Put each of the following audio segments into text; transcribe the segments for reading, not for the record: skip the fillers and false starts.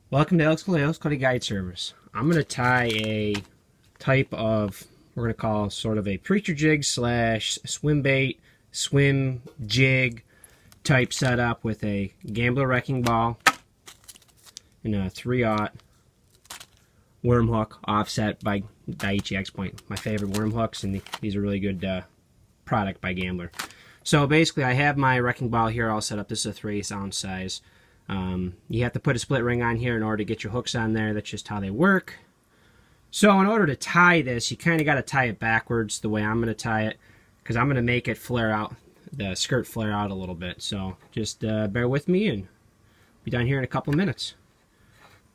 Welcome to Alex Caleos Cody Guide Service. I'm going to tie a type of, we're going to call sort of a preacher jig slash swim bait, swim jig type setup with a gambler wrecking ball and a 3/0 worm hook offset by Daiichi X Point. My favorite worm hooks, and these are really good product by Gambler. So basically I have my wrecking ball here all set up. This is a 3/8 ounce size. You have to put a split ring on here in order to get your hooks on there. That's just how they work. So in order to tie this, you kind of got to tie it backwards the way I'm going to tie it, because I'm going to make it flare out, the skirt flare out a little bit. So just bear with me and be done here in a couple minutes.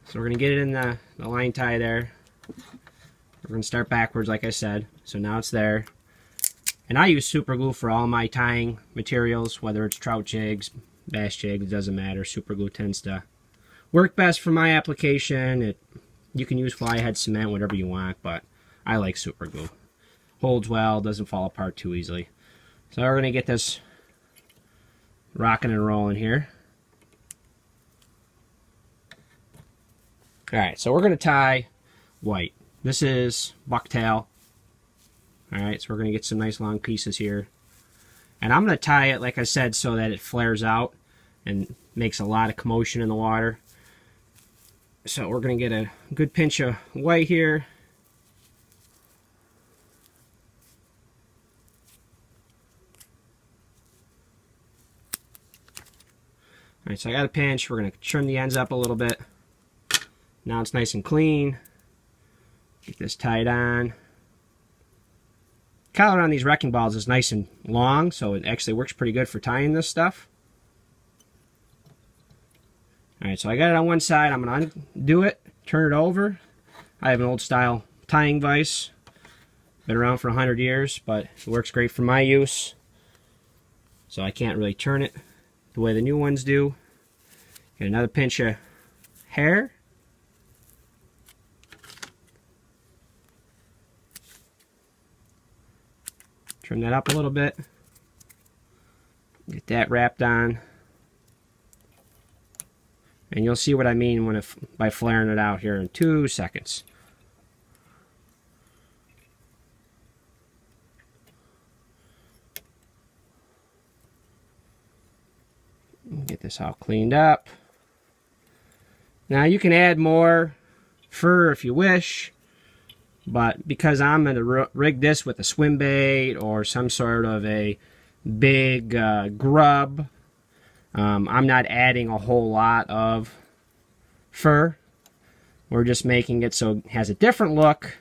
So we're going to get it in the line tie there. We're going to start backwards like I said. So now it's there. And I use super glue for all my tying materials, whether it's trout jigs, bass jigs, it doesn't matter. Super glue tends to work best for my application. You can use fly head cement, whatever you want, but I like super glue. Holds well, doesn't fall apart too easily. So we're going to get this rocking and rolling here. Alright, so we're going to tie white. This is bucktail. Alright, so we're going to get some nice long pieces here. And I'm going to tie it, like I said, so that it flares out and makes a lot of commotion in the water. So we're going to get a good pinch of white here. Alright, so I got a pinch. We're going to trim the ends up a little bit. Now it's nice and clean. Get this tied on. Collar on these wrecking balls is nice and long, so it actually works pretty good for tying this stuff. Alright, so I got it on one side. I'm going to undo it, turn it over. I have an old style tying vise. Been around for 100 years, but it works great for my use. So I can't really turn it the way the new ones do. Get another pinch of hair. Trim that up a little bit. Get that wrapped on. And you'll see what I mean by flaring it out here in 2 seconds. Get this all cleaned up. Now you can add more fur if you wish. But because I'm going to rig this with a swim bait or some sort of a big grub, I'm not adding a whole lot of fur. We're just making it so it has a different look.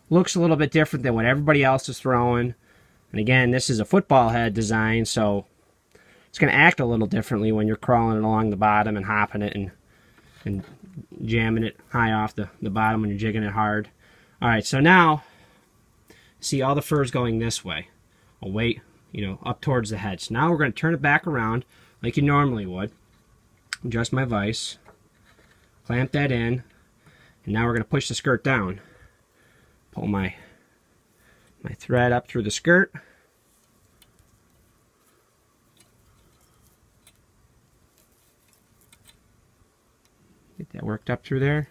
Looks a little bit different than what everybody else is throwing. And again, this is a football head design, so it's going to act a little differently when you're crawling it along the bottom and hopping it and jamming it high off the bottom when you're jigging it hard. Alright, so now, see all the fur's going this way, away, up towards the head. So now we're going to turn it back around like you normally would. Adjust my vise, clamp that in, and now we're going to push the skirt down. Pull my thread up through the skirt. Get that worked up through there.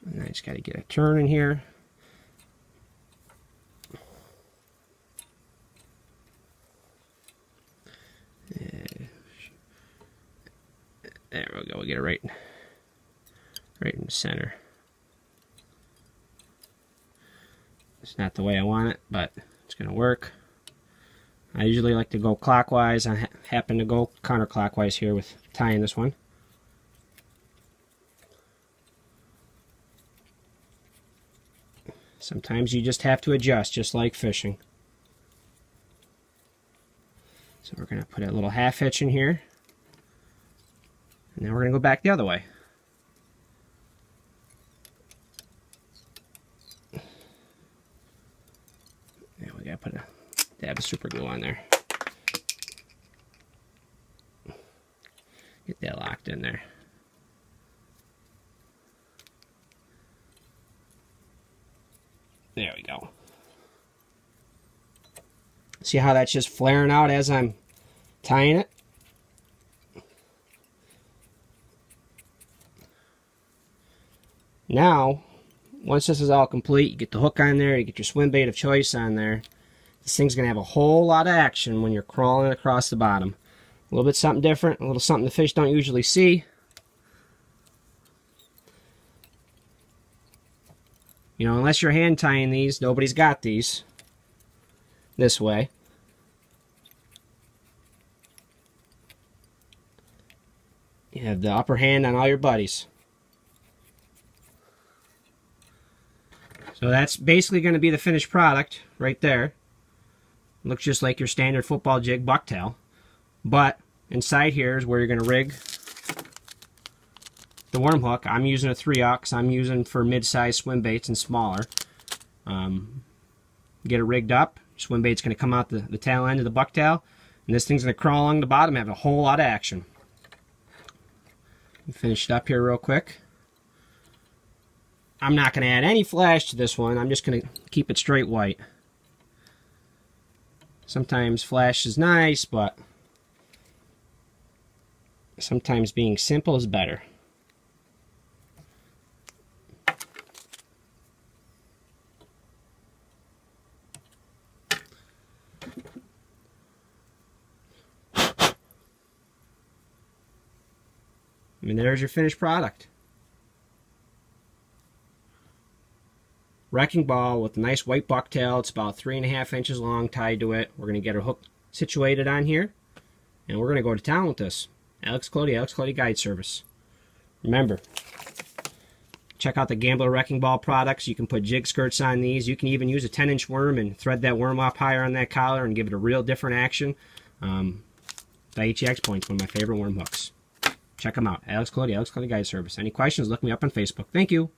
And I just got to get a turn in here. There we go. We'll get it right in the center. It's not the way I want it, but it's going to work. I usually like to go clockwise. I happen to go counterclockwise here with tying this one. Sometimes you just have to adjust, just like fishing. So we're going to put a little half hitch in here. And then we're going to go back the other way. Now we got to put a dab of super glue on there. Get that locked in there. There we go. See how that's just flaring out as I'm tying it? Now, once this is all complete, you get the hook on there, you get your swim bait of choice on there. This thing's going to have a whole lot of action when you're crawling across the bottom. A little bit something different, a little something the fish don't usually see. You know, unless you're hand tying these, nobody's got these this way. You have the upper hand on all your buddies. So that's basically going to be the finished product right there. Looks just like your standard football jig bucktail. But inside here is where you're going to rig the worm hook. I'm using a 3-aught. I'm using for mid-size swim baits and smaller. Get it rigged up. Swim bait's going to come out the tail end of the bucktail. And this thing's going to crawl along the bottom and have a whole lot of action. Finish it up here real quick. I'm not going to add any flash to this one. I'm just going to keep it straight white. Sometimes flash is nice, but sometimes being simple is better. And there's your finished product. Wrecking ball with a nice white bucktail. It's about 3.5 inches long, tied to it. We're going to get our hook situated on here, and we're going to go to town with this. Alex Cody Guide Service. Remember, check out the Gambler Wrecking Ball products. You can put jig skirts on these. You can even use a 10-inch worm and thread that worm up higher on that collar and give it a real different action. Daiichi X Point's one of my favorite worm hooks. Check them out. Alex Cody Guide Service. Any questions, look me up on Facebook. Thank you.